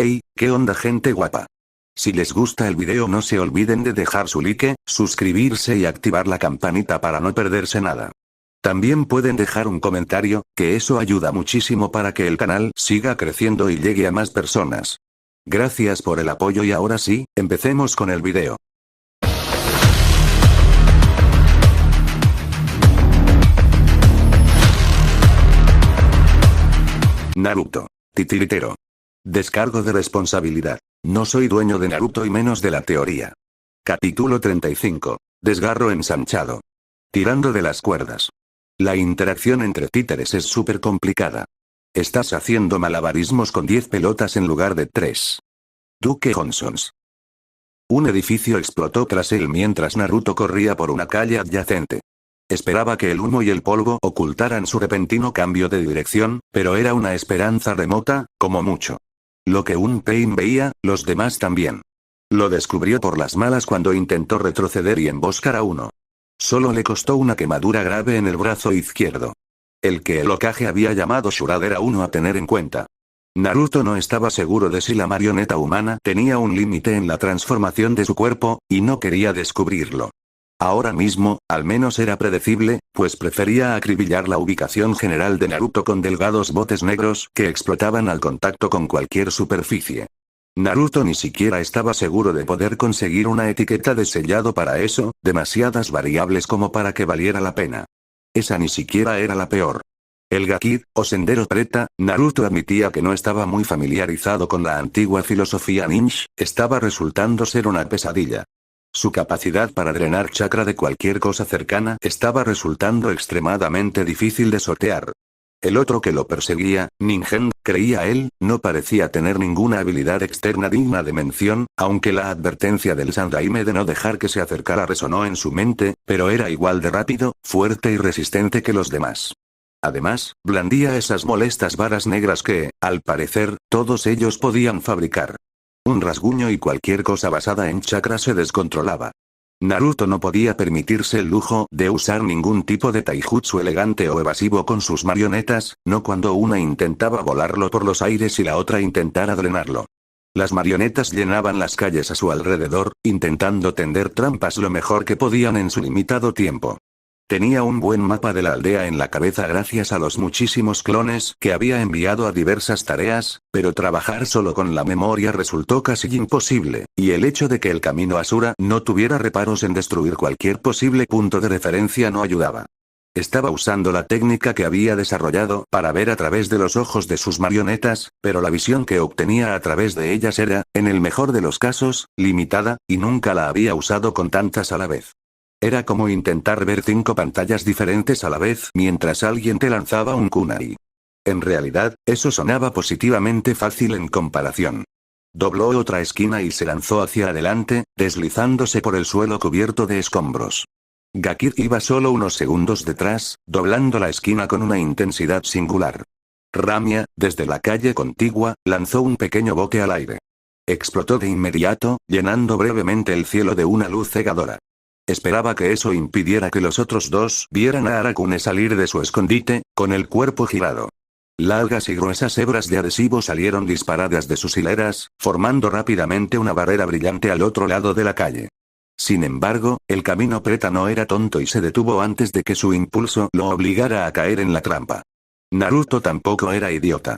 Hey, ¿qué onda gente guapa? Si les gusta el video no se olviden de dejar su like, suscribirse y activar la campanita para no perderse nada. También pueden dejar un comentario, que eso ayuda muchísimo para que el canal siga creciendo y llegue a más personas. Gracias por el apoyo y ahora sí, empecemos con el video. Naruto. Titiritero. Descargo de responsabilidad. No soy dueño de Naruto y menos de la teoría. Capítulo 35. Desgarro ensanchado. Tirando de las cuerdas. La interacción entre títeres es súper complicada. Estás haciendo malabarismos con 10 pelotas en lugar de 3. Duke Johnsons. Un edificio explotó tras él mientras Naruto corría por una calle adyacente. Esperaba que el humo y el polvo ocultaran su repentino cambio de dirección, pero era una esperanza remota, como mucho. Lo que un Pain veía, los demás también. Lo descubrió por las malas cuando intentó retroceder y emboscar a uno. Solo le costó una quemadura grave en el brazo izquierdo. El que el Hokage había llamado Shurad era uno a tener en cuenta. Naruto no estaba seguro de si la marioneta humana tenía un límite en la transformación de su cuerpo, y no quería descubrirlo. Ahora mismo, al menos era predecible, pues prefería acribillar la ubicación general de Naruto con delgados botes negros que explotaban al contacto con cualquier superficie. Naruto ni siquiera estaba seguro de poder conseguir una etiqueta de sellado para eso, demasiadas variables como para que valiera la pena. Esa ni siquiera era la peor. El Gakid, o Sendero Preta, Naruto admitía que no estaba muy familiarizado con la antigua filosofía ninja, estaba resultando ser una pesadilla. Su capacidad para drenar chakra de cualquier cosa cercana estaba resultando extremadamente difícil de sortear. El otro que lo perseguía, Ningen, creía él, no parecía tener ninguna habilidad externa digna de mención, aunque la advertencia del Sandaime de no dejar que se acercara resonó en su mente, pero era igual de rápido, fuerte y resistente que los demás. Además, blandía esas molestas varas negras que, al parecer, todos ellos podían fabricar. Un rasguño y cualquier cosa basada en chakra se descontrolaba. Naruto no podía permitirse el lujo de usar ningún tipo de taijutsu elegante o evasivo con sus marionetas, no cuando una intentaba volarlo por los aires y la otra intentara drenarlo. Las marionetas llenaban las calles a su alrededor, intentando tender trampas lo mejor que podían en su limitado tiempo. Tenía un buen mapa de la aldea en la cabeza gracias a los muchísimos clones que había enviado a diversas tareas, pero trabajar solo con la memoria resultó casi imposible, y el hecho de que el camino Asura no tuviera reparos en destruir cualquier posible punto de referencia no ayudaba. Estaba usando la técnica que había desarrollado para ver a través de los ojos de sus marionetas, pero la visión que obtenía a través de ellas era, en el mejor de los casos, limitada, y nunca la había usado con tantas a la vez. Era como intentar ver 5 pantallas diferentes a la vez mientras alguien te lanzaba un kunai. En realidad, eso sonaba positivamente fácil en comparación. Dobló otra esquina y se lanzó hacia adelante, deslizándose por el suelo cubierto de escombros. Gakid iba solo unos segundos detrás, doblando la esquina con una intensidad singular. Ramia, desde la calle contigua, lanzó un pequeño boque al aire. Explotó de inmediato, llenando brevemente el cielo de una luz cegadora. Esperaba que eso impidiera que los otros dos vieran a Arakune salir de su escondite, con el cuerpo girado. Largas y gruesas hebras de adhesivo salieron disparadas de sus hileras, formando rápidamente una barrera brillante al otro lado de la calle. Sin embargo, el camino Preta no era tonto y se detuvo antes de que su impulso lo obligara a caer en la trampa. Naruto tampoco era idiota.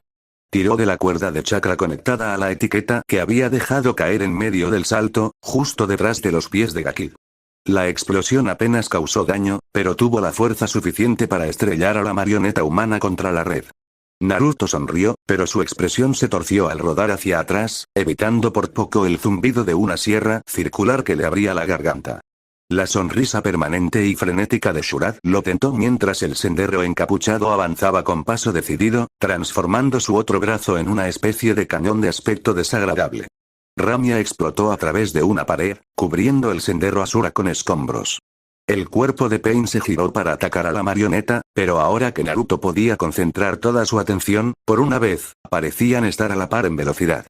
Tiró de la cuerda de chakra conectada a la etiqueta que había dejado caer en medio del salto, justo detrás de los pies de Gakid. La explosión apenas causó daño, pero tuvo la fuerza suficiente para estrellar a la marioneta humana contra la red. Naruto sonrió, pero su expresión se torció al rodar hacia atrás, evitando por poco el zumbido de una sierra circular que le abría la garganta. La sonrisa permanente y frenética de Shurad lo tentó mientras el sendero encapuchado avanzaba con paso decidido, transformando su otro brazo en una especie de cañón de aspecto desagradable. Ramia explotó a través de una pared, cubriendo el sendero Asura con escombros. El cuerpo de Pain se giró para atacar a la marioneta, pero ahora que Naruto podía concentrar toda su atención, por una vez, parecían estar a la par en velocidad.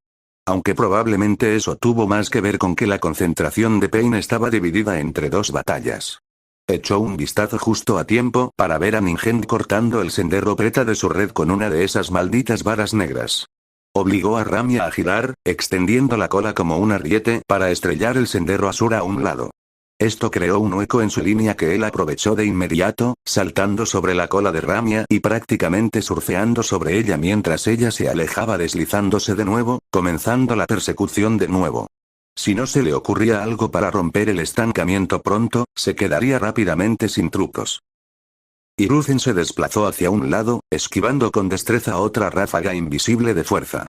Aunque probablemente eso tuvo más que ver con que la concentración de Pain estaba dividida entre 2 batallas. Echó un vistazo justo a tiempo para ver a Ningen cortando el sendero Preta de su red con una de esas malditas varas negras. Obligó a Ramia a girar, extendiendo la cola como un ariete para estrellar el sendero Asura a un lado. Esto creó un hueco en su línea que él aprovechó de inmediato, saltando sobre la cola de Ramia y prácticamente surfeando sobre ella mientras ella se alejaba deslizándose de nuevo, comenzando la persecución de nuevo. Si no se le ocurría algo para romper el estancamiento pronto, se quedaría rápidamente sin trucos. Hiruzen se desplazó hacia un lado, esquivando con destreza otra ráfaga invisible de fuerza.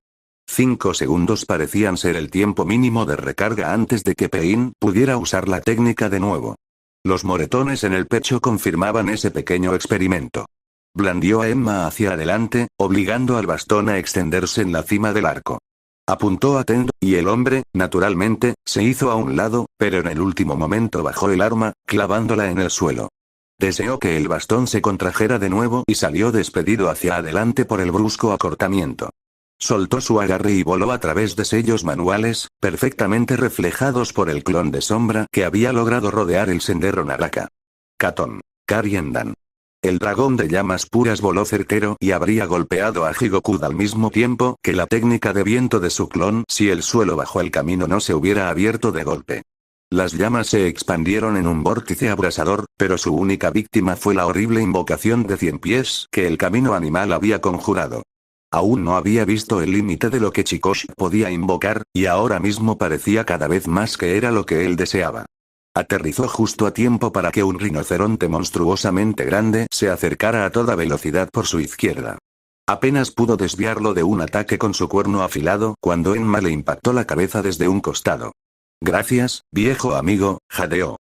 5 segundos parecían ser el tiempo mínimo de recarga antes de que Pain pudiera usar la técnica de nuevo. Los moretones en el pecho confirmaban ese pequeño experimento. Blandió a Emma hacia adelante, obligando al bastón a extenderse en la cima del arco. Apuntó a Tendo, y el hombre, naturalmente, se hizo a un lado, pero en el último momento bajó el arma, clavándola en el suelo. Deseó que el bastón se contrajera de nuevo y salió despedido hacia adelante por el brusco acortamiento. Soltó su agarre y voló a través de sellos manuales, perfectamente reflejados por el clon de sombra que había logrado rodear el sendero Naraka. Katon. Kariendan. El dragón de llamas puras voló certero y habría golpeado a Higokud al mismo tiempo que la técnica de viento de su clon si el suelo bajo el camino no se hubiera abierto de golpe. Las llamas se expandieron en un vórtice abrasador, pero su única víctima fue la horrible invocación de 100 pies que el camino animal había conjurado. Aún no había visto el límite de lo que Chikoshi podía invocar, y ahora mismo parecía cada vez más que era lo que él deseaba. Aterrizó justo a tiempo para que un rinoceronte monstruosamente grande se acercara a toda velocidad por su izquierda. Apenas pudo desviarlo de un ataque con su cuerno afilado cuando Enma le impactó la cabeza desde un costado. Gracias, viejo amigo, jadeó.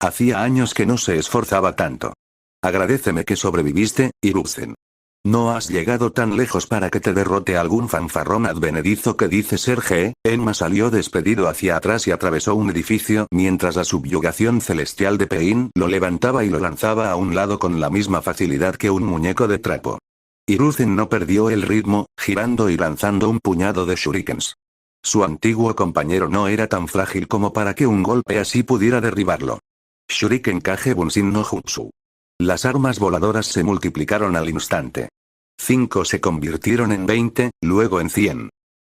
Hacía años que no se esforzaba tanto. Agradéceme que sobreviviste, Hiruzen. No has llegado tan lejos para que te derrote algún fanfarrón advenedizo que dice ser G. Enma salió despedido hacia atrás y atravesó un edificio mientras la subyugación celestial de Pain lo levantaba y lo lanzaba a un lado con la misma facilidad que un muñeco de trapo. Hiruzen no perdió el ritmo, girando y lanzando un puñado de shurikens. Su antiguo compañero no era tan frágil como para que un golpe así pudiera derribarlo. Shuriken Kage Bunshin no Jutsu. Las armas voladoras se multiplicaron al instante. 5 se convirtieron en 20, luego en 100.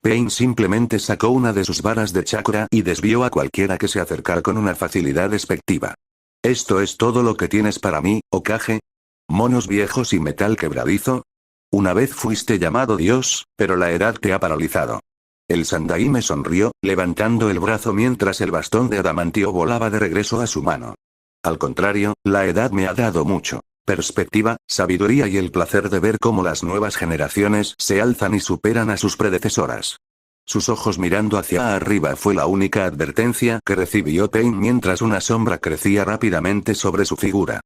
Pain simplemente sacó una de sus varas de chakra y desvió a cualquiera que se acercara con una facilidad despectiva. ¿Esto es todo lo que tienes para mí, Hokage? ¿Monos viejos y metal quebradizo? Una vez fuiste llamado Dios, pero la edad te ha paralizado. El Sandai me sonrió, levantando el brazo mientras el bastón de adamantio volaba de regreso a su mano. Al contrario, la edad me ha dado mucho. Perspectiva, sabiduría y el placer de ver cómo las nuevas generaciones se alzan y superan a sus predecesoras. Sus ojos mirando hacia arriba fue la única advertencia que recibió Pain mientras una sombra crecía rápidamente sobre su figura.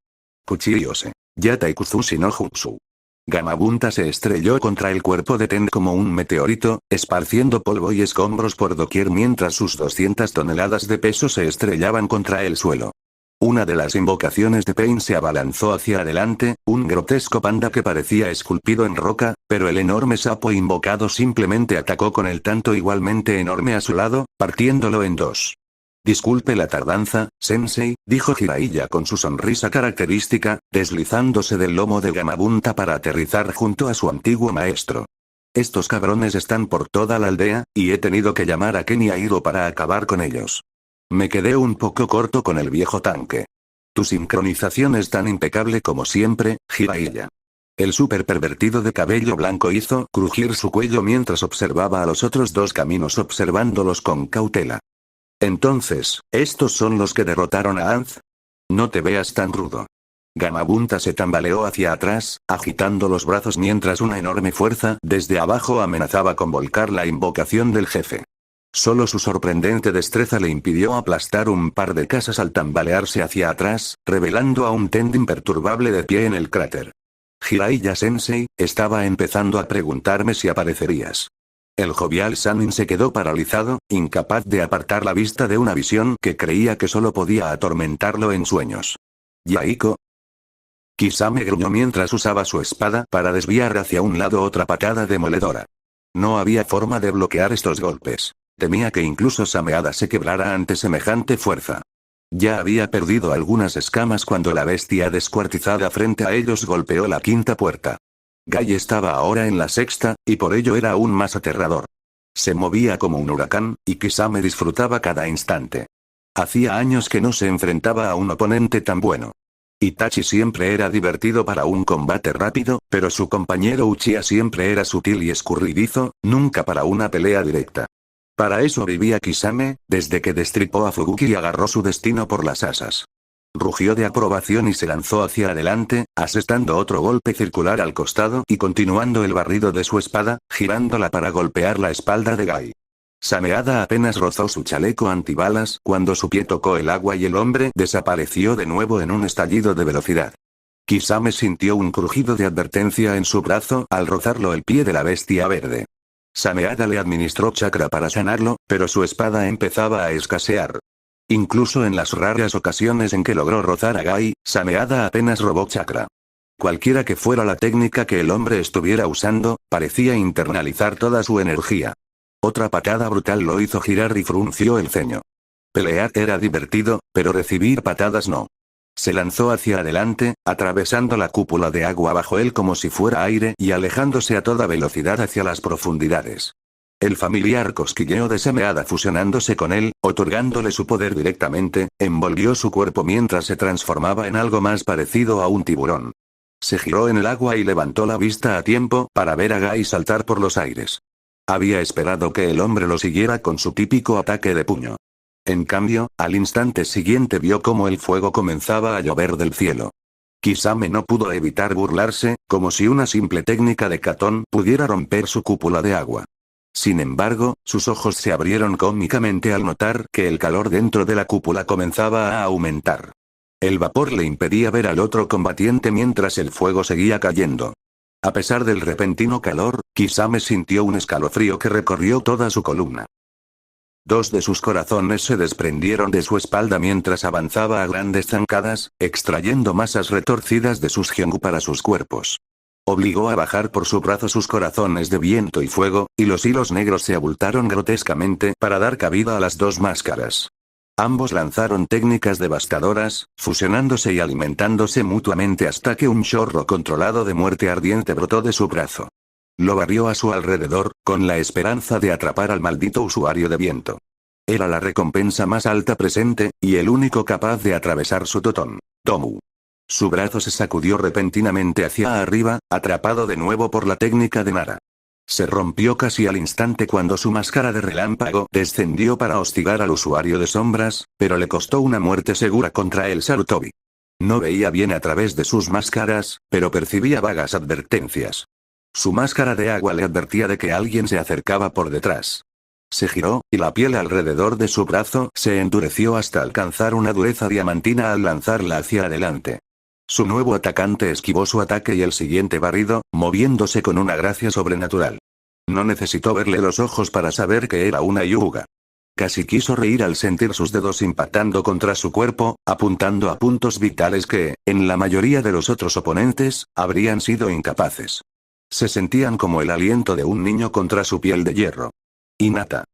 Kuchiyose. Yatai Kuzushi no Jutsu. Gamabunta se estrelló contra el cuerpo de Ten como un meteorito, esparciendo polvo y escombros por doquier mientras sus 200 toneladas de peso se estrellaban contra el suelo. Una de las invocaciones de Pain se abalanzó hacia adelante, un grotesco panda que parecía esculpido en roca, pero el enorme sapo invocado simplemente atacó con el tanto igualmente enorme a su lado, partiéndolo en dos. Disculpe la tardanza, Sensei, dijo Jiraiya con su sonrisa característica, deslizándose del lomo de Gamabunta para aterrizar junto a su antiguo maestro. Estos cabrones están por toda la aldea, y he tenido que llamar a Ken y a Hiro para acabar con ellos. Me quedé un poco corto con el viejo tanque. Tu sincronización es tan impecable como siempre, Jiraiya. El súper pervertido de cabello blanco hizo crujir su cuello mientras observaba a los otros dos caminos observándolos con cautela. Entonces, ¿estos son los que derrotaron a Anz? No te veas tan rudo. Gamabunta se tambaleó hacia atrás, agitando los brazos mientras una enorme fuerza desde abajo amenazaba con volcar la invocación del jefe. Solo su sorprendente destreza le impidió aplastar un par de casas al tambalearse hacia atrás, revelando a un Tend imperturbable de pie en el cráter. Jiraiya Sensei, estaba empezando a preguntarme si aparecerías. El jovial Sanin se quedó paralizado, incapaz de apartar la vista de una visión que creía que solo podía atormentarlo en sueños. ¿Yaiko? Kisame gruñó mientras usaba su espada para desviar hacia un lado otra patada demoledora. No había forma de bloquear estos golpes. Temía que incluso Sameada se quebrara ante semejante fuerza. Ya había perdido algunas escamas cuando la bestia descuartizada frente a ellos golpeó la quinta puerta. Gai estaba ahora en la sexta, y por ello era aún más aterrador. Se movía como un huracán, y Kisame disfrutaba cada instante. Hacía años que no se enfrentaba a un oponente tan bueno. Itachi siempre era divertido para un combate rápido, pero su compañero Uchiha siempre era sutil y escurridizo, nunca para una pelea directa. Para eso vivía Kisame, desde que destripó a Fubuki y agarró su destino por las asas. Rugió de aprobación y se lanzó hacia adelante, asestando otro golpe circular al costado y continuando el barrido de su espada, girándola para golpear la espalda de Gai. Sameada apenas rozó su chaleco antibalas cuando su pie tocó el agua y el hombre desapareció de nuevo en un estallido de velocidad. Kisame sintió un crujido de advertencia en su brazo al rozarlo el pie de la bestia verde. Sameada le administró chakra para sanarlo, pero su espada empezaba a escasear. Incluso en las raras ocasiones en que logró rozar a Gai, Sameada apenas robó chakra. Cualquiera que fuera la técnica que el hombre estuviera usando, parecía internalizar toda su energía. Otra patada brutal lo hizo girar y frunció el ceño. Pelear era divertido, pero recibir patadas no. Se lanzó hacia adelante, atravesando la cúpula de agua bajo él como si fuera aire y alejándose a toda velocidad hacia las profundidades. El familiar cosquilleo de Sameada fusionándose con él, otorgándole su poder directamente, envolvió su cuerpo mientras se transformaba en algo más parecido a un tiburón. Se giró en el agua y levantó la vista a tiempo para ver a Gai saltar por los aires. Había esperado que el hombre lo siguiera con su típico ataque de puño. En cambio, al instante siguiente vio cómo el fuego comenzaba a llover del cielo. Kisame no pudo evitar burlarse, como si una simple técnica de Katon pudiera romper su cúpula de agua. Sin embargo, sus ojos se abrieron cómicamente al notar que el calor dentro de la cúpula comenzaba a aumentar. El vapor le impedía ver al otro combatiente mientras el fuego seguía cayendo. A pesar del repentino calor, Kisame sintió un escalofrío que recorrió toda su columna. Dos de sus corazones se desprendieron de su espalda mientras avanzaba a grandes zancadas, extrayendo masas retorcidas de sus Hyongu para sus cuerpos. Obligó a bajar por su brazo sus corazones de viento y fuego, y los hilos negros se abultaron grotescamente para dar cabida a las dos máscaras. Ambos lanzaron técnicas devastadoras, fusionándose y alimentándose mutuamente hasta que un chorro controlado de muerte ardiente brotó de su brazo. Lo barrió a su alrededor, con la esperanza de atrapar al maldito usuario de viento. Era la recompensa más alta presente, y el único capaz de atravesar su totón. Tomu. Su brazo se sacudió repentinamente hacia arriba, atrapado de nuevo por la técnica de Nara. Se rompió casi al instante cuando su máscara de relámpago descendió para hostigar al usuario de sombras, pero le costó una muerte segura contra el Sarutobi. No veía bien a través de sus máscaras, pero percibía vagas advertencias. Su máscara de agua le advertía de que alguien se acercaba por detrás. Se giró, y la piel alrededor de su brazo se endureció hasta alcanzar una dureza diamantina al lanzarla hacia adelante. Su nuevo atacante esquivó su ataque y el siguiente barrido, moviéndose con una gracia sobrenatural. No necesitó verle los ojos para saber que era una Hyuga. Casi quiso reír al sentir sus dedos impactando contra su cuerpo, apuntando a puntos vitales que, en la mayoría de los otros oponentes, habrían sido incapaces. Se sentían como el aliento de un niño contra su piel de hierro. Hinata.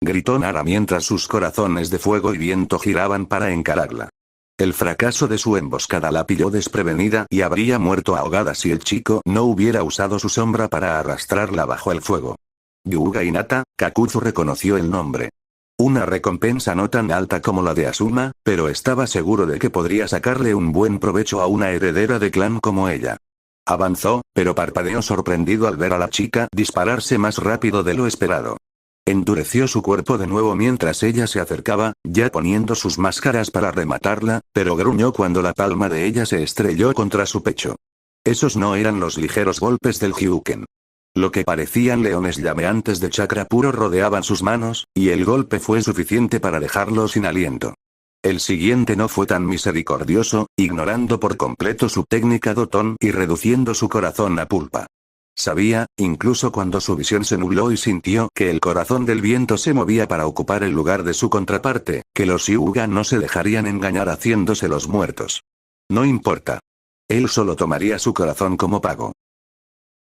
Gritó Nara mientras sus corazones de fuego y viento giraban para encararla. El fracaso de su emboscada la pilló desprevenida y habría muerto ahogada si el chico no hubiera usado su sombra para arrastrarla bajo el fuego. Hyuga Hinata, Kakuzu reconoció el nombre. Una recompensa no tan alta como la de Asuma, pero estaba seguro de que podría sacarle un buen provecho a una heredera de clan como ella. Avanzó, pero parpadeó sorprendido al ver a la chica dispararse más rápido de lo esperado. Endureció su cuerpo de nuevo mientras ella se acercaba, ya poniendo sus máscaras para rematarla, pero gruñó cuando la palma de ella se estrelló contra su pecho. Esos no eran los ligeros golpes del Hyuken. Lo que parecían leones llameantes de chakra puro rodeaban sus manos, y el golpe fue suficiente para dejarlo sin aliento. El siguiente no fue tan misericordioso, ignorando por completo su técnica Doton y reduciendo su corazón a pulpa. Sabía, incluso cuando su visión se nubló y sintió que el corazón del viento se movía para ocupar el lugar de su contraparte, que los Hyuga no se dejarían engañar haciéndose los muertos. No importa. Él solo tomaría su corazón como pago.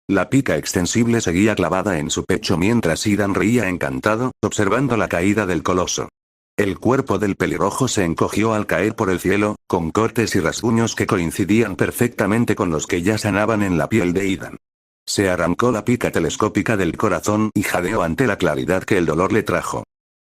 La pica extensible seguía clavada en su pecho mientras Idan reía encantado, observando la caída del coloso. El cuerpo del pelirrojo se encogió al caer por el cielo, con cortes y rasguños que coincidían perfectamente con los que ya sanaban en la piel de Idan. Se arrancó la pica telescópica del corazón y jadeó ante la claridad que el dolor le trajo.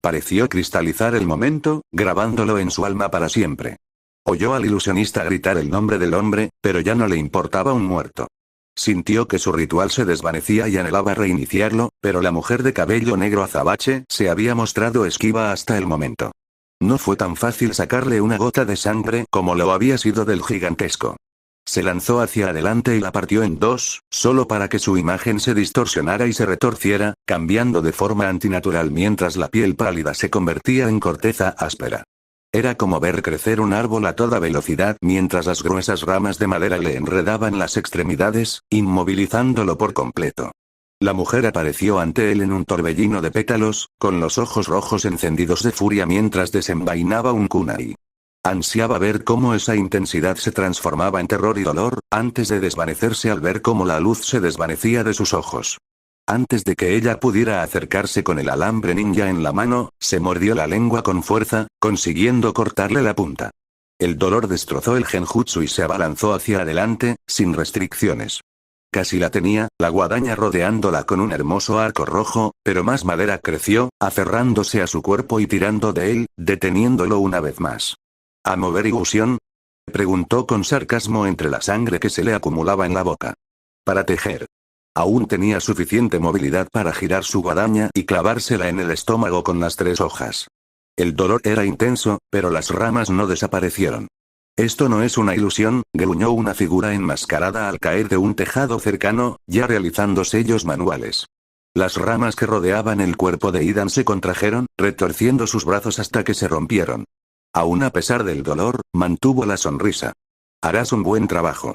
Pareció cristalizar el momento, grabándolo en su alma para siempre. Oyó al ilusionista gritar el nombre del hombre, pero ya no le importaba un muerto. Sintió que su ritual se desvanecía y anhelaba reiniciarlo, pero la mujer de cabello negro azabache se había mostrado esquiva hasta el momento. No fue tan fácil sacarle una gota de sangre como lo había sido del gigantesco. Se lanzó hacia adelante y la partió en dos, solo para que su imagen se distorsionara y se retorciera, cambiando de forma antinatural mientras la piel pálida se convertía en corteza áspera. Era como ver crecer un árbol a toda velocidad mientras las gruesas ramas de madera le enredaban las extremidades, inmovilizándolo por completo. La mujer apareció ante él en un torbellino de pétalos, con los ojos rojos encendidos de furia mientras desenvainaba un kunai. Ansiaba ver cómo esa intensidad se transformaba en terror y dolor, antes de desvanecerse al ver cómo la luz se desvanecía de sus ojos. Antes de que ella pudiera acercarse con el alambre ninja en la mano, se mordió la lengua con fuerza, consiguiendo cortarle la punta. El dolor destrozó el genjutsu y se abalanzó hacia adelante, sin restricciones. Casi la tenía, la guadaña rodeándola con un hermoso arco rojo, pero más madera creció, aferrándose a su cuerpo y tirando de él, deteniéndolo una vez más. ¿A mover ilusión? Preguntó con sarcasmo entre la sangre que se le acumulaba en la boca. Para tejer. Aún tenía suficiente movilidad para girar su guadaña y clavársela en el estómago con las 3 hojas. El dolor era intenso, pero las ramas no desaparecieron. Esto no es una ilusión, gruñó una figura enmascarada al caer de un tejado cercano, ya realizando sellos manuales. Las ramas que rodeaban el cuerpo de Idan se contrajeron, retorciendo sus brazos hasta que se rompieron. Aún a pesar del dolor, mantuvo la sonrisa. Harás un buen trabajo.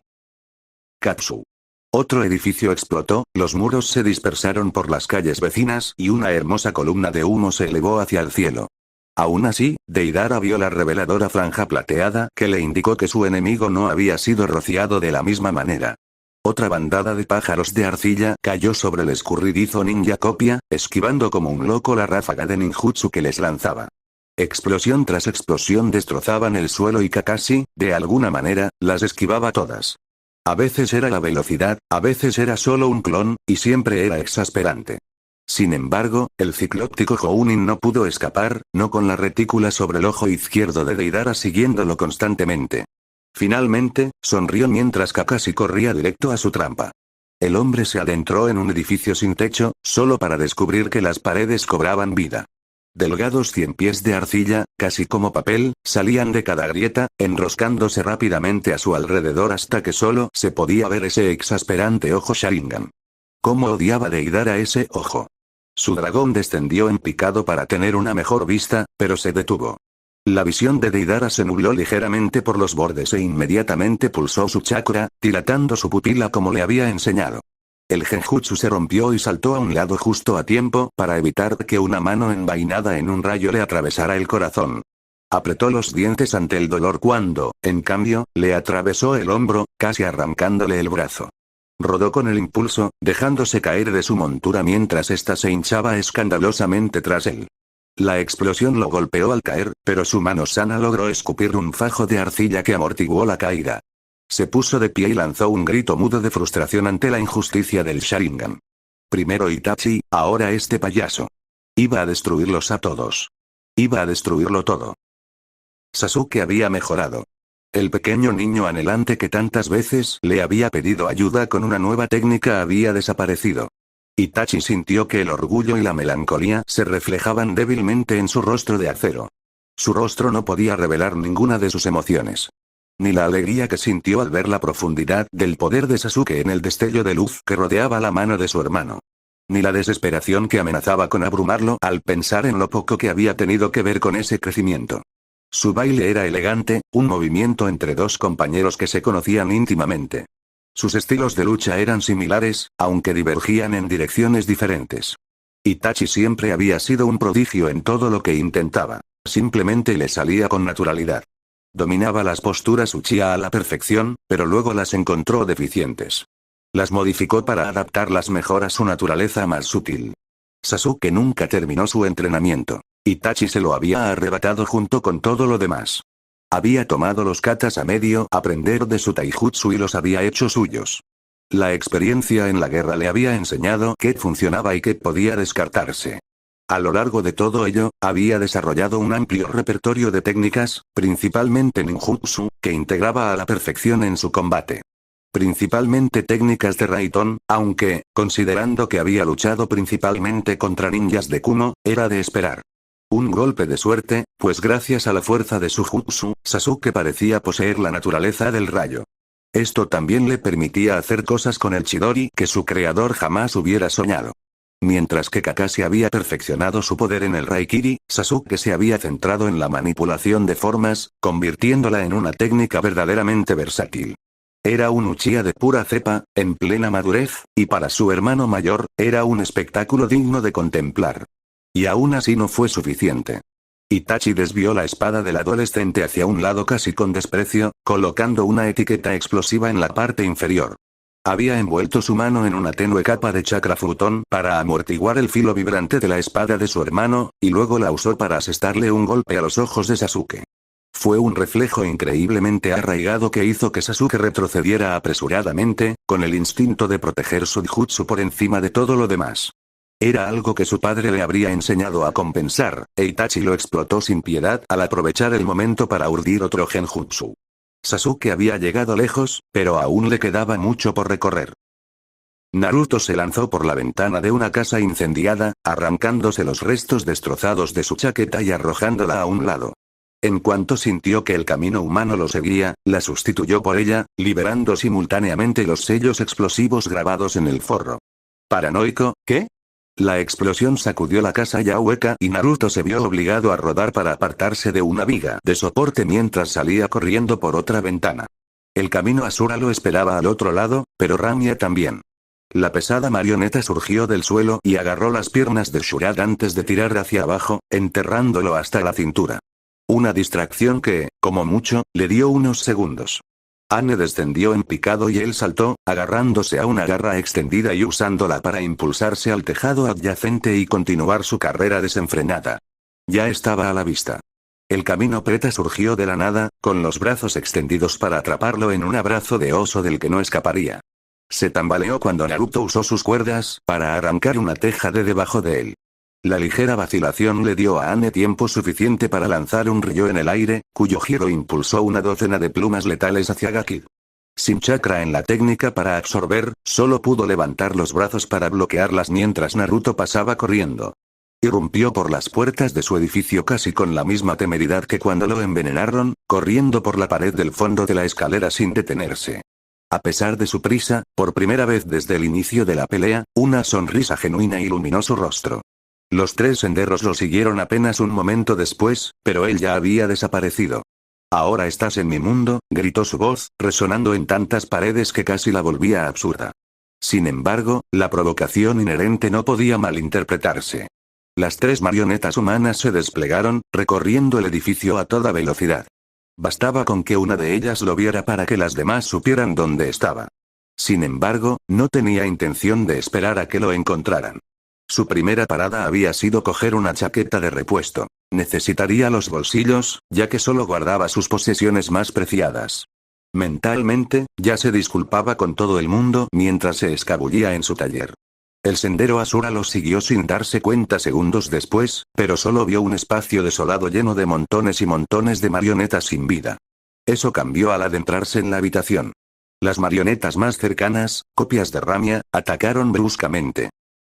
Katsu. Otro edificio explotó, los muros se dispersaron por las calles vecinas y una hermosa columna de humo se elevó hacia el cielo. Aún así, Deidara vio la reveladora franja plateada que le indicó que su enemigo no había sido rociado de la misma manera. Otra bandada de pájaros de arcilla cayó sobre el escurridizo ninja copia, esquivando como un loco la ráfaga de ninjutsu que les lanzaba. Explosión tras explosión destrozaban el suelo y Kakashi, de alguna manera, las esquivaba todas. A veces era la velocidad, a veces era solo un clon, y siempre era exasperante. Sin embargo, el ciclóptico Jounin no pudo escapar, no con la retícula sobre el ojo izquierdo de Deidara siguiéndolo constantemente. Finalmente, sonrió mientras Kakashi corría directo a su trampa. El hombre se adentró en un edificio sin techo, solo para descubrir que las paredes cobraban vida. Delgados 100 pies de arcilla, casi como papel, salían de cada grieta, enroscándose rápidamente a su alrededor hasta que solo se podía ver ese exasperante ojo Sharingan. ¿Cómo odiaba Deidara ese ojo? Su dragón descendió en picado para tener una mejor vista, pero se detuvo. La visión de Deidara se nubló ligeramente por los bordes e inmediatamente pulsó su chakra, dilatando su pupila como le había enseñado. El genjutsu se rompió y saltó a un lado justo a tiempo para evitar que una mano envainada en un rayo le atravesara el corazón. Apretó los dientes ante el dolor cuando, en cambio, le atravesó el hombro, casi arrancándole el brazo. Rodó con el impulso, dejándose caer de su montura mientras ésta se hinchaba escandalosamente tras él. La explosión lo golpeó al caer, pero su mano sana logró escupir un fajo de arcilla que amortiguó la caída. Se puso de pie y lanzó un grito mudo de frustración ante la injusticia del Sharingan. Primero Itachi, ahora este payaso. Iba a destruirlos a todos. Iba a destruirlo todo. Sasuke había mejorado. El pequeño niño anhelante que tantas veces le había pedido ayuda con una nueva técnica había desaparecido. Itachi sintió que el orgullo y la melancolía se reflejaban débilmente en su rostro de acero. Su rostro no podía revelar ninguna de sus emociones. Ni la alegría que sintió al ver la profundidad del poder de Sasuke en el destello de luz que rodeaba la mano de su hermano. Ni la desesperación que amenazaba con abrumarlo al pensar en lo poco que había tenido que ver con ese crecimiento. Su baile era elegante, un movimiento entre dos compañeros que se conocían íntimamente. Sus estilos de lucha eran similares, aunque divergían en direcciones diferentes. Itachi siempre había sido un prodigio en todo lo que intentaba. Simplemente le salía con naturalidad. Dominaba las posturas Uchiha a la perfección, pero luego las encontró deficientes. Las modificó para adaptarlas mejor a su naturaleza más sutil. Sasuke nunca terminó su entrenamiento. Itachi se lo había arrebatado junto con todo lo demás. Había tomado los katas a medio aprender de su taijutsu y los había hecho suyos. La experiencia en la guerra le había enseñado qué funcionaba y qué podía descartarse. A lo largo de todo ello, había desarrollado un amplio repertorio de técnicas, principalmente ninjutsu, que integraba a la perfección en su combate. Principalmente técnicas de Raitón, aunque, considerando que había luchado principalmente contra ninjas de Kuno, era de esperar un golpe de suerte, pues gracias a la fuerza de su jutsu, Sasuke parecía poseer la naturaleza del rayo. Esto también le permitía hacer cosas con el Chidori que su creador jamás hubiera soñado. Mientras que Kakashi había perfeccionado su poder en el Raikiri, Sasuke se había centrado en la manipulación de formas, convirtiéndola en una técnica verdaderamente versátil. Era un Uchiha de pura cepa, en plena madurez, y para su hermano mayor, era un espectáculo digno de contemplar. Y aún así no fue suficiente. Itachi desvió la espada del adolescente hacia un lado casi con desprecio, colocando una etiqueta explosiva en la parte inferior. Había envuelto su mano en una tenue capa de chakra futón para amortiguar el filo vibrante de la espada de su hermano, y luego la usó para asestarle un golpe a los ojos de Sasuke. Fue un reflejo increíblemente arraigado que hizo que Sasuke retrocediera apresuradamente, con el instinto de proteger su jutsu por encima de todo lo demás. Era algo que su padre le habría enseñado a compensar, e Itachi lo explotó sin piedad al aprovechar el momento para urdir otro genjutsu. Sasuke había llegado lejos, pero aún le quedaba mucho por recorrer. Naruto se lanzó por la ventana de una casa incendiada, arrancándose los restos destrozados de su chaqueta y arrojándola a un lado. En cuanto sintió que el camino humano lo seguía, la sustituyó por ella, liberando simultáneamente los sellos explosivos grabados en el forro. ¿Paranoico, qué? La explosión sacudió la casa ya hueca y Naruto se vio obligado a rodar para apartarse de una viga de soporte mientras salía corriendo por otra ventana. El camino Asura lo esperaba al otro lado, pero Ramia también. La pesada marioneta surgió del suelo y agarró las piernas de Shurad antes de tirar hacia abajo, enterrándolo hasta la cintura. Una distracción que, como mucho, le dio unos segundos. Anne descendió en picado y él saltó, agarrándose a una garra extendida y usándola para impulsarse al tejado adyacente y continuar su carrera desenfrenada. Ya estaba a la vista. El camino preta surgió de la nada, con los brazos extendidos para atraparlo en un abrazo de oso del que no escaparía. Se tambaleó cuando Naruto usó sus cuerdas para arrancar una teja de debajo de él. La ligera vacilación le dio a Anne tiempo suficiente para lanzar un río en el aire, cuyo giro impulsó una docena de plumas letales hacia Gakid. Sin chakra en la técnica para absorber, solo pudo levantar los brazos para bloquearlas mientras Naruto pasaba corriendo. Irrumpió por las puertas de su edificio casi con la misma temeridad que cuando lo envenenaron, corriendo por la pared del fondo de la escalera sin detenerse. A pesar de su prisa, por primera vez desde el inicio de la pelea, una sonrisa genuina iluminó su rostro. Los tres senderos lo siguieron apenas un momento después, pero él ya había desaparecido. «Ahora estás en mi mundo», gritó su voz, resonando en tantas paredes que casi la volvía absurda. Sin embargo, la provocación inherente no podía malinterpretarse. Las tres marionetas humanas se desplegaron, recorriendo el edificio a toda velocidad. Bastaba con que una de ellas lo viera para que las demás supieran dónde estaba. Sin embargo, no tenía intención de esperar a que lo encontraran. Su primera parada había sido coger una chaqueta de repuesto. Necesitaría los bolsillos, ya que solo guardaba sus posesiones más preciadas. Mentalmente, ya se disculpaba con todo el mundo mientras se escabullía en su taller. El sendero Asura lo siguió sin darse cuenta segundos después, pero solo vio un espacio desolado lleno de montones y montones de marionetas sin vida. Eso cambió al adentrarse en la habitación. Las marionetas más cercanas, copias de Ramia, atacaron bruscamente.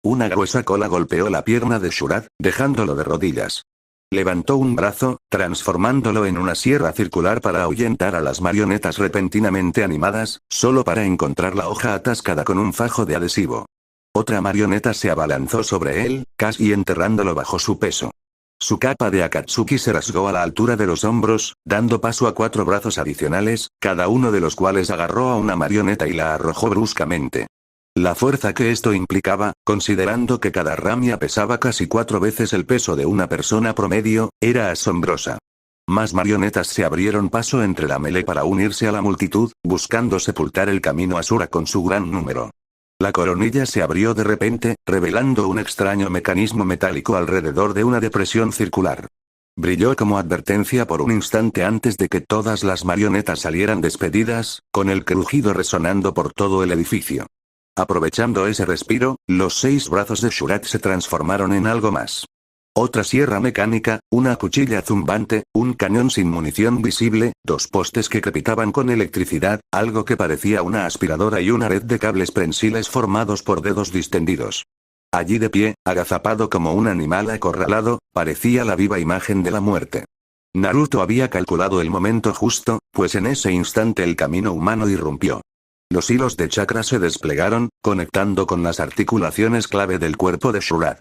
Una gruesa cola golpeó la pierna de Shurad, dejándolo de rodillas. Levantó un brazo, transformándolo en una sierra circular para ahuyentar a las marionetas repentinamente animadas, solo para encontrar la hoja atascada con un fajo de adhesivo. Otra marioneta se abalanzó sobre él, casi enterrándolo bajo su peso. Su capa de Akatsuki se rasgó a la altura de los hombros, dando paso a 4 brazos adicionales, cada uno de los cuales agarró a una marioneta y la arrojó bruscamente. La fuerza que esto implicaba, considerando que cada ramia pesaba casi 4 veces el peso de una persona promedio, era asombrosa. Más marionetas se abrieron paso entre la melee para unirse a la multitud, buscando sepultar el camino Asura con su gran número. La coronilla se abrió de repente, revelando un extraño mecanismo metálico alrededor de una depresión circular. Brilló como advertencia por un instante antes de que todas las marionetas salieran despedidas, con el crujido resonando por todo el edificio. Aprovechando ese respiro, los 6 brazos de Shurat se transformaron en algo más. Otra sierra mecánica, una cuchilla zumbante, un cañón sin munición visible, 2 postes que crepitaban con electricidad, algo que parecía una aspiradora y una red de cables prensiles formados por dedos distendidos. Allí de pie, agazapado como un animal acorralado, parecía la viva imagen de la muerte. Naruto había calculado el momento justo, pues en ese instante el camino humano irrumpió. Los hilos de chakra se desplegaron, conectando con las articulaciones clave del cuerpo de Shurat.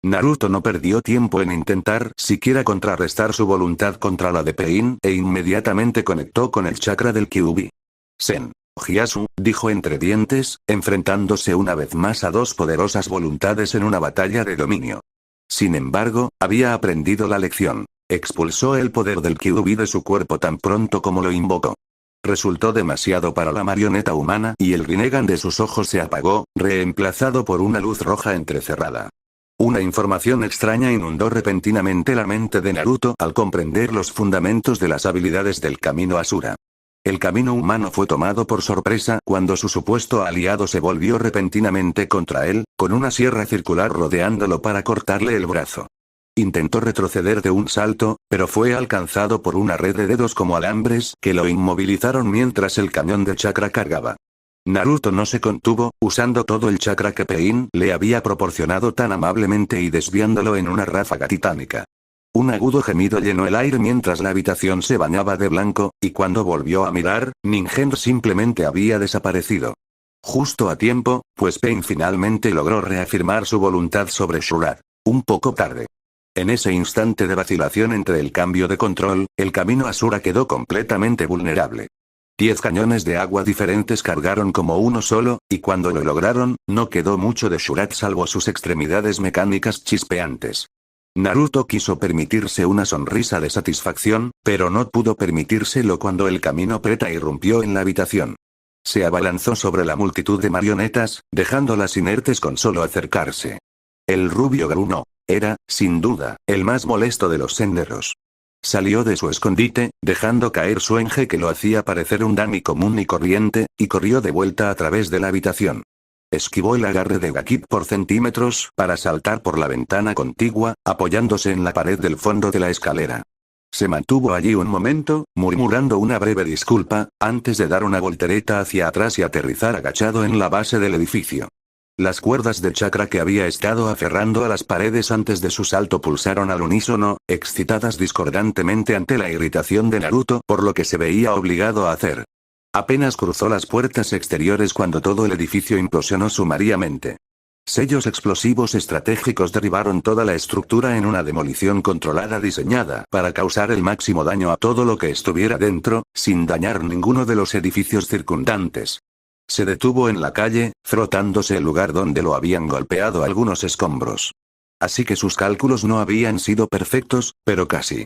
Naruto no perdió tiempo en intentar siquiera contrarrestar su voluntad contra la de Pain, e inmediatamente conectó con el chakra del Kyuubi. Sen. Hyasu, dijo entre dientes, enfrentándose una vez más a 2 poderosas voluntades en una batalla de dominio. Sin embargo, había aprendido la lección. Expulsó el poder del Kyuubi de su cuerpo tan pronto como lo invocó. Resultó demasiado para la marioneta humana y el Rinnegan de sus ojos se apagó, reemplazado por una luz roja entrecerrada. Una información extraña inundó repentinamente la mente de Naruto al comprender los fundamentos de las habilidades del camino Asura. El camino humano fue tomado por sorpresa cuando su supuesto aliado se volvió repentinamente contra él, con una sierra circular rodeándolo para cortarle el brazo. Intentó retroceder de un salto, pero fue alcanzado por una red de dedos como alambres que lo inmovilizaron mientras el cañón de chakra cargaba. Naruto no se contuvo, usando todo el chakra que Pain le había proporcionado tan amablemente y desviándolo en una ráfaga titánica. Un agudo gemido llenó el aire mientras la habitación se bañaba de blanco, y cuando volvió a mirar, Ningen simplemente había desaparecido. Justo a tiempo, pues Pain finalmente logró reafirmar su voluntad sobre Shurat. Un poco tarde. En ese instante de vacilación entre el cambio de control, el camino Asura quedó completamente vulnerable. 10 cañones de agua diferentes cargaron como uno solo, y cuando lo lograron, no quedó mucho de Shurat salvo sus extremidades mecánicas chispeantes. Naruto quiso permitirse una sonrisa de satisfacción, pero no pudo permitírselo cuando el camino Preta irrumpió en la habitación. Se abalanzó sobre la multitud de marionetas, dejándolas inertes con solo acercarse. El rubio Garuno era, sin duda, el más molesto de los senderos. Salió de su escondite, dejando caer su enje que lo hacía parecer un dummy común y corriente, y corrió de vuelta a través de la habitación. Esquivó el agarre de Gakip por centímetros para saltar por la ventana contigua, apoyándose en la pared del fondo de la escalera. Se mantuvo allí un momento, murmurando una breve disculpa, antes de dar una voltereta hacia atrás y aterrizar agachado en la base del edificio. Las cuerdas de chakra que había estado aferrando a las paredes antes de su salto pulsaron al unísono, excitadas discordantemente ante la irritación de Naruto por lo que se veía obligado a hacer. Apenas cruzó las puertas exteriores cuando todo el edificio implosionó sumariamente. Sellos explosivos estratégicos derribaron toda la estructura en una demolición controlada diseñada para causar el máximo daño a todo lo que estuviera dentro, sin dañar ninguno de los edificios circundantes. Se detuvo en la calle, frotándose el lugar donde lo habían golpeado algunos escombros. Así que sus cálculos no habían sido perfectos, pero casi.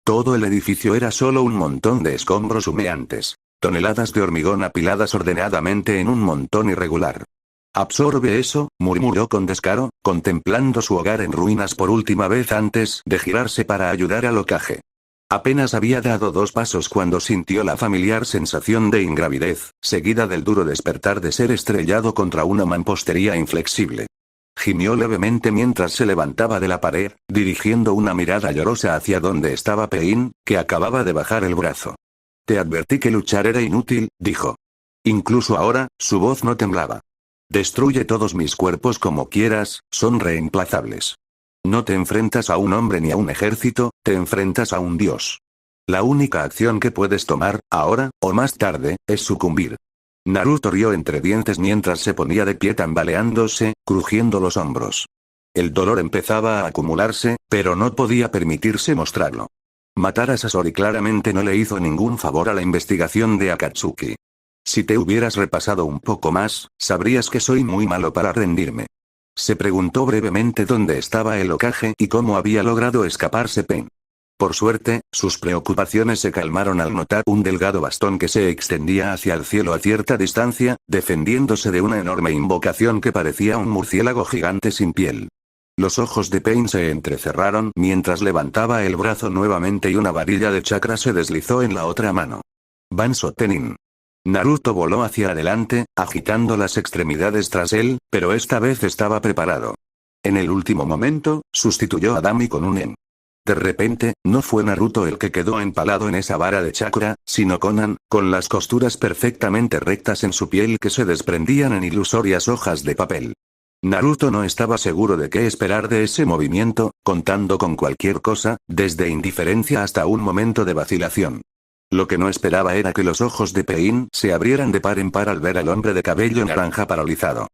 Todo el edificio era solo un montón de escombros humeantes. Toneladas de hormigón apiladas ordenadamente en un montón irregular. «Absorbe eso», murmuró con descaro, contemplando su hogar en ruinas por última vez antes de girarse para ayudar al Hokage. Apenas había dado 2 pasos cuando sintió la familiar sensación de ingravidez, seguida del duro despertar de ser estrellado contra una mampostería inflexible. Gimió levemente mientras se levantaba de la pared, dirigiendo una mirada llorosa hacia donde estaba Pain, que acababa de bajar el brazo. «Te advertí que luchar era inútil», dijo. Incluso ahora, su voz no temblaba. «Destruye todos mis cuerpos como quieras, son reemplazables. No te enfrentas a un hombre ni a un ejército, te enfrentas a un dios. La única acción que puedes tomar, ahora, o más tarde, es sucumbir». Naruto rió entre dientes mientras se ponía de pie tambaleándose, crujiendo los hombros. El dolor empezaba a acumularse, pero no podía permitirse mostrarlo. Matar a Sasori claramente no le hizo ningún favor a la investigación de Akatsuki. Si te hubieras repasado un poco más, sabrías que soy muy malo para rendirme. Se preguntó brevemente dónde estaba el Hokage y cómo había logrado escaparse Pain. Por suerte, sus preocupaciones se calmaron al notar un delgado bastón que se extendía hacia el cielo a cierta distancia, defendiéndose de una enorme invocación que parecía un murciélago gigante sin piel. Los ojos de Pain se entrecerraron mientras levantaba el brazo nuevamente y una varilla de chakra se deslizó en la otra mano. Banso Tenin. Naruto voló hacia adelante, agitando las extremidades tras él, pero esta vez estaba preparado. En el último momento, sustituyó a Dami con un En. De repente, no fue Naruto el que quedó empalado en esa vara de chakra, sino Konan, con las costuras perfectamente rectas en su piel que se desprendían en ilusorias hojas de papel. Naruto no estaba seguro de qué esperar de ese movimiento, contando con cualquier cosa, desde indiferencia hasta un momento de vacilación. Lo que no esperaba era que los ojos de Pain se abrieran de par en par al ver al hombre de cabello naranja paralizado.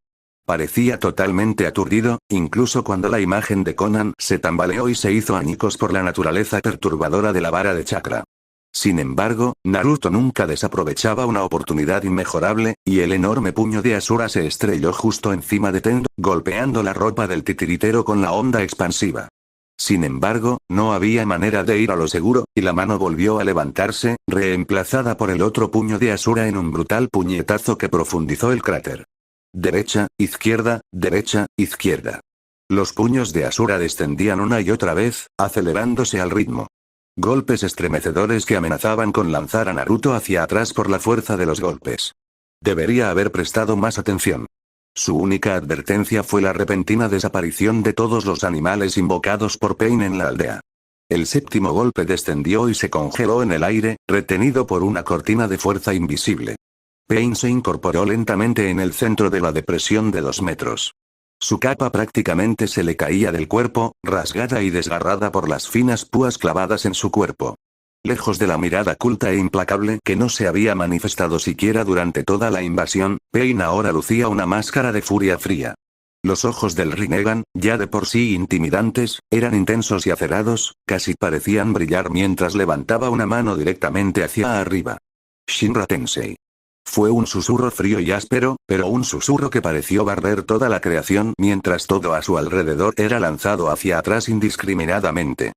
Parecía totalmente aturdido, incluso cuando la imagen de Konan se tambaleó y se hizo añicos por la naturaleza perturbadora de la vara de chakra. Sin embargo, Naruto nunca desaprovechaba una oportunidad inmejorable, y el enorme puño de Asura se estrelló justo encima de Tendo, golpeando la ropa del titiritero con la onda expansiva. Sin embargo, no había manera de ir a lo seguro, y la mano volvió a levantarse, reemplazada por el otro puño de Asura en un brutal puñetazo que profundizó el cráter. Derecha, izquierda, derecha, izquierda. Los puños de Asura descendían una y otra vez, acelerándose al ritmo. Golpes estremecedores que amenazaban con lanzar a Naruto hacia atrás por la fuerza de los golpes. Debería haber prestado más atención. Su única advertencia fue la repentina desaparición de todos los animales invocados por Pain en la aldea. El séptimo golpe descendió y se congeló en el aire, retenido por una cortina de fuerza invisible. Pain se incorporó lentamente en el centro de la depresión de 2 metros. Su capa prácticamente se le caía del cuerpo, rasgada y desgarrada por las finas púas clavadas en su cuerpo. Lejos de la mirada culta e implacable que no se había manifestado siquiera durante toda la invasión, Pain ahora lucía una máscara de furia fría. Los ojos del Rinnegan, ya de por sí intimidantes, eran intensos y acerados, casi parecían brillar mientras levantaba una mano directamente hacia arriba. Shinra Tensei. Fue un susurro frío y áspero, pero un susurro que pareció barrer toda la creación mientras todo a su alrededor era lanzado hacia atrás indiscriminadamente.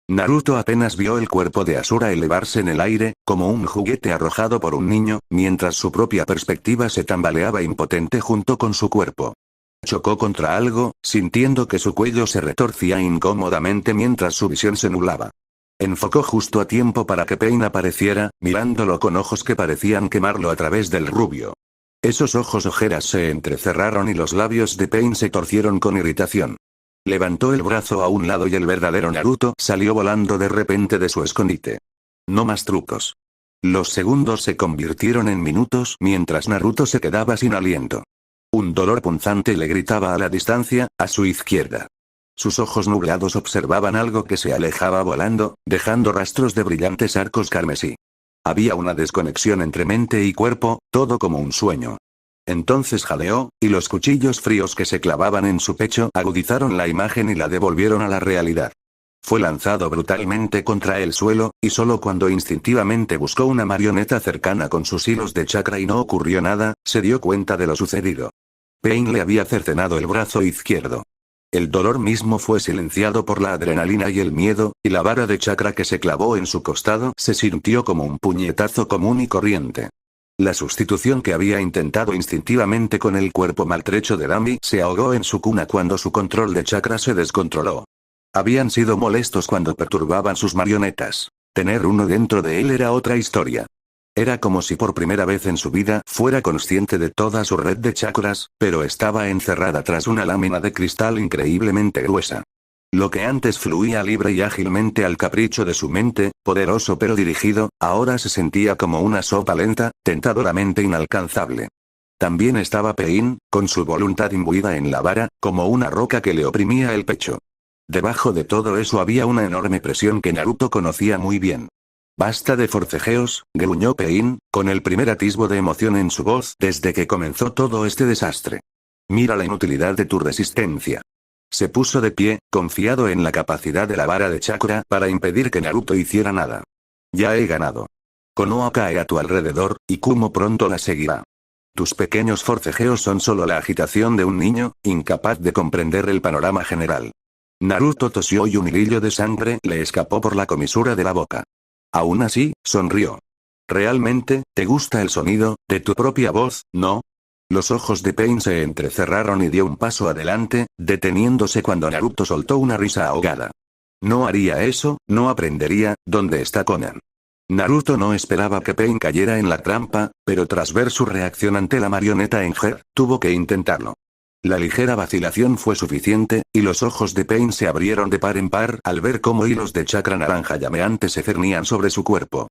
Naruto apenas vio el cuerpo de Asura elevarse en el aire, como un juguete arrojado por un niño, mientras su propia perspectiva se tambaleaba impotente junto con su cuerpo. Chocó contra algo, sintiendo que su cuello se retorcía incómodamente mientras su visión se nublaba. Enfocó justo a tiempo para que Pain apareciera, mirándolo con ojos que parecían quemarlo a través del rubio. Esos ojos ojeras se entrecerraron y los labios de Pain se torcieron con irritación. Levantó el brazo a un lado y el verdadero Naruto salió volando de repente de su escondite. No más trucos. Los segundos se convirtieron en minutos mientras Naruto se quedaba sin aliento. Un dolor punzante le gritaba a la distancia, a su izquierda. Sus ojos nublados observaban algo que se alejaba volando, dejando rastros de brillantes arcos carmesí. Había una desconexión entre mente y cuerpo, todo como un sueño. Entonces jadeó, y los cuchillos fríos que se clavaban en su pecho agudizaron la imagen y la devolvieron a la realidad. Fue lanzado brutalmente contra el suelo, y solo cuando instintivamente buscó una marioneta cercana con sus hilos de chakra y no ocurrió nada, se dio cuenta de lo sucedido. Pain le había cercenado el brazo izquierdo. El dolor mismo fue silenciado por la adrenalina y el miedo, y la vara de chakra que se clavó en su costado se sintió como un puñetazo común y corriente. La sustitución que había intentado instintivamente con el cuerpo maltrecho de Dami se ahogó en su cuna cuando su control de chakra se descontroló. Habían sido molestos cuando perturbaban sus marionetas. Tener uno dentro de él era otra historia. Era como si por primera vez en su vida fuera consciente de toda su red de chakras, pero estaba encerrada tras una lámina de cristal increíblemente gruesa. Lo que antes fluía libre y ágilmente al capricho de su mente, poderoso pero dirigido, ahora se sentía como una sopa lenta, tentadoramente inalcanzable. También estaba Pain, con su voluntad imbuida en la vara, como una roca que le oprimía el pecho. Debajo de todo eso había una enorme presión que Naruto conocía muy bien. Basta de forcejeos, gruñó Pain, con el primer atisbo de emoción en su voz desde que comenzó todo este desastre. Mira la inutilidad de tu resistencia. Se puso de pie, confiado en la capacidad de la vara de chakra para impedir que Naruto hiciera nada. Ya he ganado. Konoha cae a tu alrededor, y Kumo pronto la seguirá. Tus pequeños forcejeos son solo la agitación de un niño, incapaz de comprender el panorama general. Naruto tosió y un hilillo de sangre le escapó por la comisura de la boca. Aún así, sonrió. ¿Realmente, te gusta el sonido de tu propia voz, no? Los ojos de Pain se entrecerraron y dio un paso adelante, deteniéndose cuando Naruto soltó una risa ahogada. No haría eso, no aprendería. ¿Dónde está Conan? Naruto no esperaba que Pain cayera en la trampa, pero tras ver su reacción ante la marioneta en Ger, tuvo que intentarlo. La ligera vacilación fue suficiente, y los ojos de Pain se abrieron de par en par al ver cómo hilos de chakra naranja llameante se cernían sobre su cuerpo.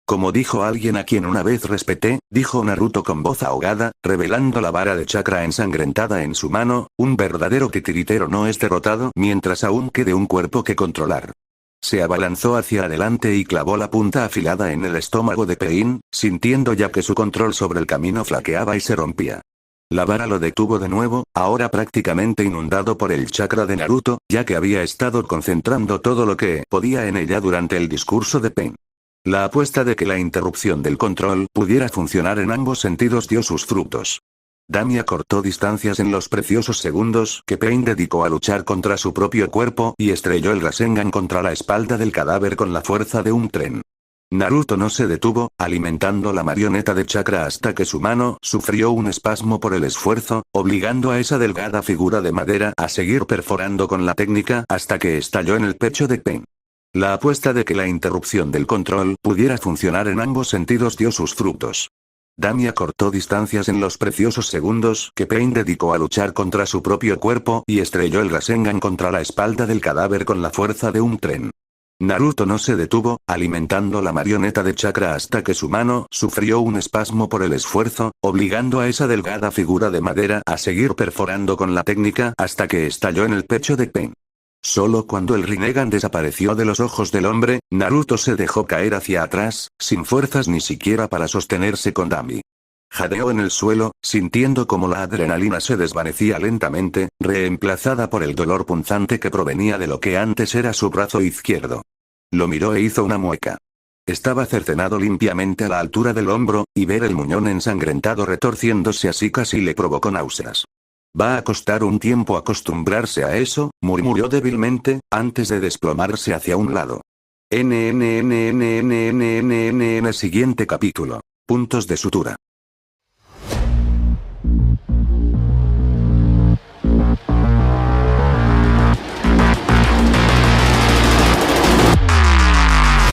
Como dijo alguien a quien una vez respeté, dijo Naruto con voz ahogada, revelando la vara de chakra ensangrentada en su mano, un verdadero titiritero no es derrotado mientras aún quede un cuerpo que controlar. Se abalanzó hacia adelante y clavó la punta afilada en el estómago de Pain, sintiendo ya que su control sobre el camino flaqueaba y se rompía. La vara lo detuvo de nuevo, ahora prácticamente inundado por el chakra de Naruto, ya que había estado concentrando todo lo que podía en ella durante el discurso de Pain. La apuesta de que la interrupción del control pudiera funcionar en ambos sentidos dio sus frutos. Damia cortó distancias en los preciosos segundos que Pain dedicó a luchar contra su propio cuerpo y estrelló el Rasengan contra la espalda del cadáver con la fuerza de un tren. Naruto no se detuvo, alimentando la marioneta de chakra hasta que su mano sufrió un espasmo por el esfuerzo, obligando a esa delgada figura de madera a seguir perforando con la técnica hasta que estalló en el pecho de Pain. La apuesta de que la interrupción del control pudiera funcionar en ambos sentidos dio sus frutos. Damia cortó distancias en los preciosos segundos que Pain dedicó a luchar contra su propio cuerpo y estrelló el Rasengan contra la espalda del cadáver con la fuerza de un tren. Naruto no se detuvo, alimentando la marioneta de chakra hasta que su mano sufrió un espasmo por el esfuerzo, obligando a esa delgada figura de madera a seguir perforando con la técnica hasta que estalló en el pecho de Pain. Solo cuando el Rinnegan desapareció de los ojos del hombre, Naruto se dejó caer hacia atrás, sin fuerzas ni siquiera para sostenerse con Dami. Jadeó en el suelo, sintiendo como la adrenalina se desvanecía lentamente, reemplazada por el dolor punzante que provenía de lo que antes era su brazo izquierdo. Lo miró e hizo una mueca. Estaba cercenado limpiamente a la altura del hombro, y ver el muñón ensangrentado retorciéndose así casi le provocó náuseas. Va a costar un tiempo acostumbrarse a eso, murmuró débilmente, antes de desplomarse hacia un lado. Siguiente capítulo. Puntos de sutura.